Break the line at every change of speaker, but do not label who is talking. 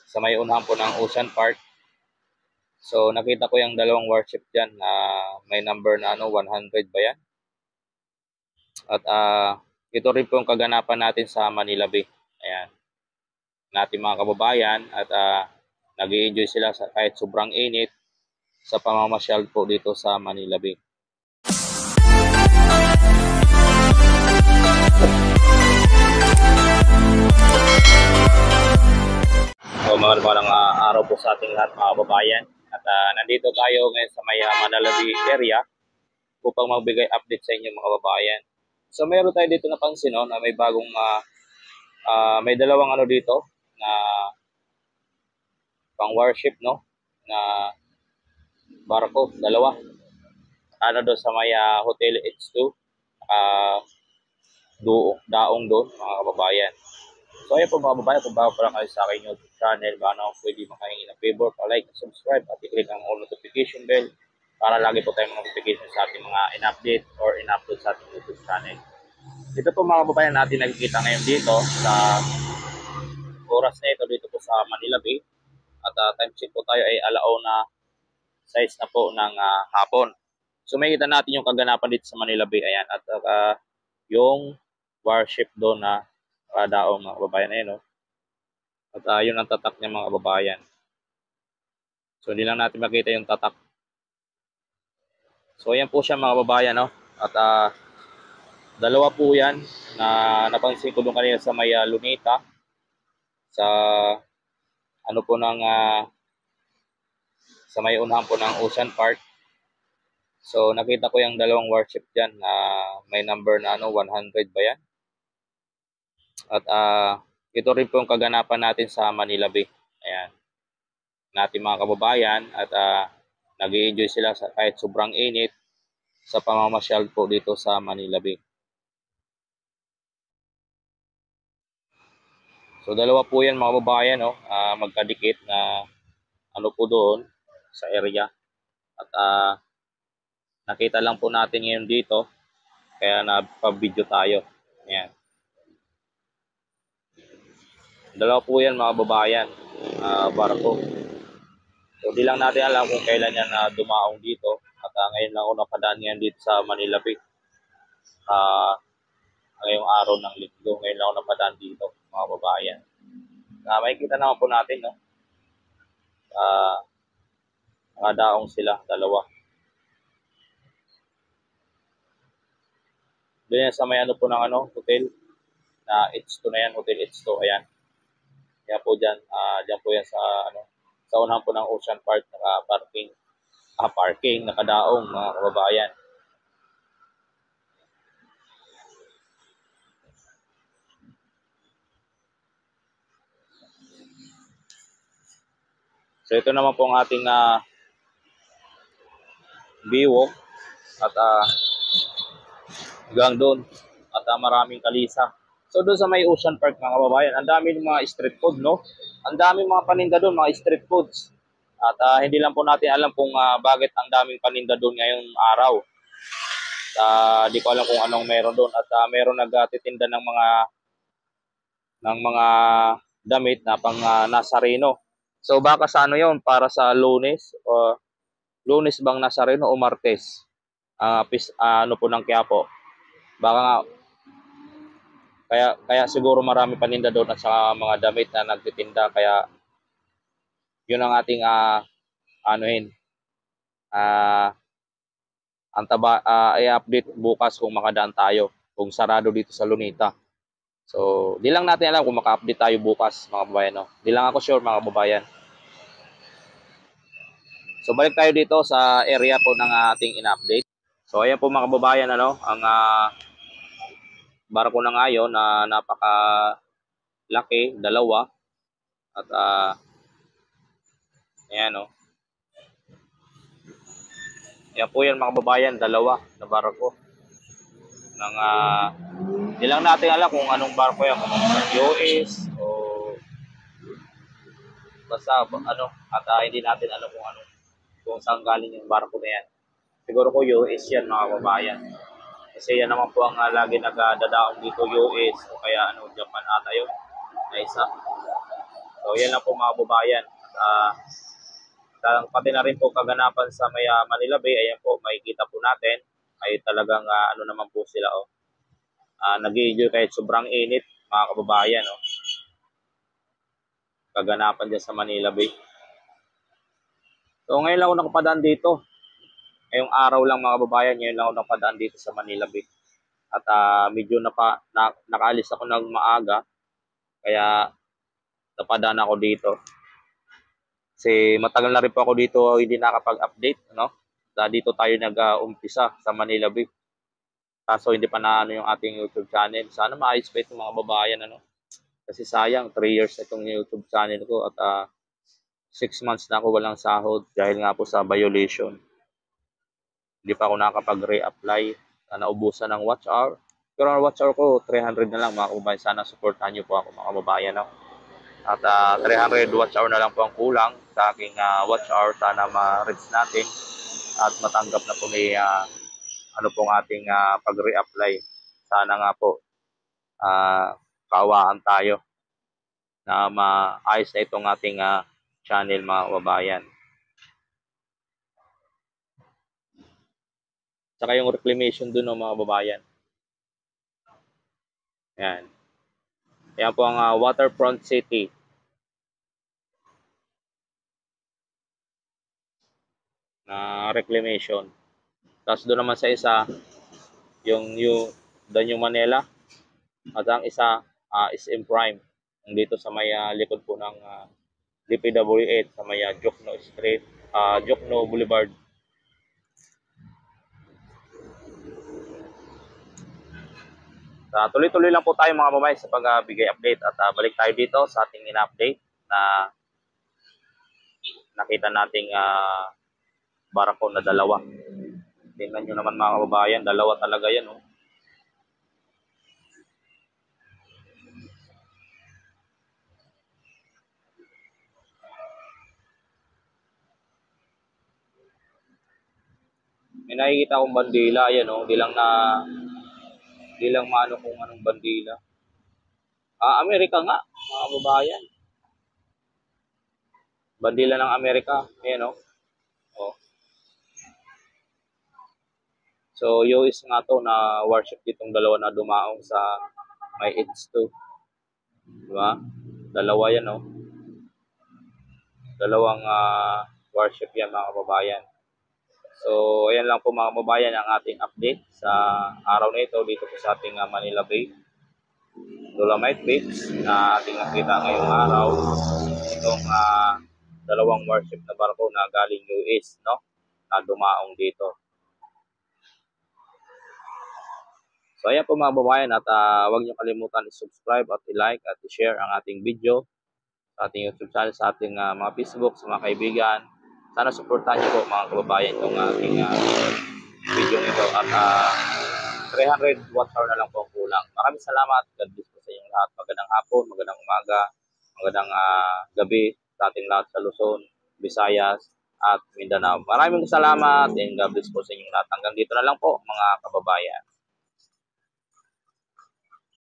sa may unahan po ng Ocean Park. So nakita ko yung dalawang warship dyan na may number na 100 ba yan? At ito rin po yung kaganapan natin sa Manila Bay. Ayan. Natin mga kababayan at nag-i-enjoy sila kahit sobrang init sa pamamasyal po dito sa Manila Bay. So magandang araw po sa ating lahat mga kababayan. At nandito tayo ngayon sa may Manila Bay area upang magbigay update sa inyo mga kababayan. So meron tayo dito napansin na may bagong may dalawang dito na pang warship na barko, dalawa. Doon sa may Hotel H2 daong doon mga kababayan. So ayun po mga kababayan, kung bago pa lang kayo sa aking YouTube channel, baka naman pwede makahingi ng favor, like, subscribe at i-click ang all notification bell para lagi po tayong notification sa ating mga in-update or in-upload sa ating YouTube channel. Ito po mga kababayan natin nakikita ngayon dito sa oras na ito dito po sa Manila Bay. At time check po tayo ay 1:06 na po ng hapon. So makikita natin yung kaganapan dito sa Manila Bay. Ayan. At yung warship doon na daong mga kababayan. Ayan, At yun ang tatak niya mga kababayan. So hindi lang natin makita yung tatak. So ayan po siya mga kababayan. At dalawa po yan na napansin ko doon kanina sa may Lunita. Sa sa may unahan po ng Ocean Park. So nakita ko yung dalawang warship dyan na may number na 100 ba yan? At ito rin po yung kaganapan natin sa Manila Bay. Ayan. Natin mga kababayan at nag-i-enjoy sila kahit sobrang init sa pamamasyal po dito sa Manila Bay. So dalawa po yan mga kababayan, magkadikit na po doon sa area. At nakita lang po natin ngayon dito kaya napabideo tayo. Ayan. Dalawa po yan mga kababayan, barko. So di lang natin alam kung kailan yan dumaong dito. At ngayon lang ako napadaan ngayon dito sa Manila Bay. Ngayong araw ng linggo, ngayon lang ako napadaan dito mga kababayan. Makikita naman po natin, nakadaong sila, dalawa. Doon yan sa may po ng hotel na H2 na yan, Hotel H2, ayan. Kaya po dyan, dyan po yan sa sa unahan po ng Ocean Park, parking, nakadaong mga kababayan. So ito naman po ang ating biwok at hanggang doon at maraming kalisa. So doon sa may Ocean Park mga kababayan, ang dami ng mga street food, Ang dami mga paninda doon, mga street foods. At hindi lang po natin alam kung bakit ang daming paninda doon ngayong araw. Di ko alam kung anong meron doon at meron nagtitinda ng mga damit na pang Nazareno. So baka sa yun, para sa Lunes o Lunes bang Nazareno o Martes? Po ng Quiapo. Baka nga kaya siguro marami paninda doon at sa mga damit na nagtitinda, kaya yun ang ating i-update bukas kung makadaan tayo, kung sarado dito sa Lunita. So, di lang natin alam kung maka-update tayo bukas mga kababayan. Di lang ako sure mga kababayan. So, balik tayo dito sa area po ng ating in-update. So, ayan po mga kababayan, ang barko na ngayon na napaka-laki, dalawa. At, ayan, Ayan po yan mga kababayan, dalawa na barko. Di lang natin alam kung anong barko yan, kung US o basta at hindi natin alam kung saan galing yung barko na yan. Siguro ko US yan mga kababayan. Kasi yan naman po ang lagi nagdadaong dito, US o kaya Japan ata yun na isa. So So yan lang po mga kababayan. Pati na rin po kaganapan sa may Manila Bay, ayan po, makikita po natin ay talagang ano naman po sila, nag-i-enjoy kahit sobrang init mga kababayan. Kaganapan dyan sa Manila Bay. So ngayon lang ako nakapadaan dito. Ngayong araw lang mga kababayan, ngayon lang ako nakapadaan dito sa Manila Bay. At medyo nakaalis ako ng maaga, kaya napadaan ako dito. Kasi matagal na rin po ako dito hindi nakapag-update, no? Dito tayo nag-umpisa sa Manila Bay. Kaso hindi pa na yung ating YouTube channel. Sana maayos pa itong mga babayan, ano? Kasi sayang, 3 years na itong YouTube channel ko at 6 months na ako walang sahod dahil nga po sa violation. Hindi pa ako nakapag-reapply. Naubusan ng watch hour. Pero ang watch hour ko, 300 na lang mga kababayan. Sana supportahan niyo po ako mga kababayan, no? At 300 watch hour na lang po ang kulang sa aking watch hour. Sana ma-reach natin at matanggap na po may ano pong ating pag-reapply. Sana nga po kaawaan tayo na maayos na itong ating channel mga kababayan. Saka yung reclamation dun mga kababayan. Yan. Yan po ang waterfront city. Na reclamation. Tapos doon naman sa isa, yung Danyo Manila. At ang isa is in Prime. Dito sa may likod po ng DPW8 sa may Jokno Street, Jokno Boulevard. Tuloy-tuloy lang po tayo mga kababayan sa pagbigay update at balik tayo dito sa ating ina-update na nakita nating barako na dalawa. Tingnan nyo naman mga kababayan, dalawa talaga yan. May nakikita akong bandila, yan di lang maano kung anong bandila. Amerika nga, mga kababayan. Bandila ng Amerika, ayan So, US nga to na warship ditong dalawa na dumaong sa may H2. Diba? Dalawa yan, Dalawang warship yan, mga kababayan. So, ayan lang po mga kababayan ang ating update sa araw na ito dito po sa ating Manila Bay. Dolomite Beach na ating nakita ngayong araw. Itong dalawang warship na barko na galing US, na dumaong dito. So ayan po mga kababayan at huwag niyo kalimutan i-subscribe at i-like at i-share ang ating video sa ating YouTube channel, sa ating mga Facebook, sa mga kaibigan. Sana supportahan niyo po mga kababayan itong ating video nito at 300 watch hour na lang po ang kulang. Maraming salamat. God bless po sa inyong lahat. Magandang hapon, magandang umaga, magandang gabi sa ating lahat sa Luzon, Visayas at Mindanao. Maraming salamat and God bless po sa inyong lahat. Hanggang dito na lang po mga kababayan.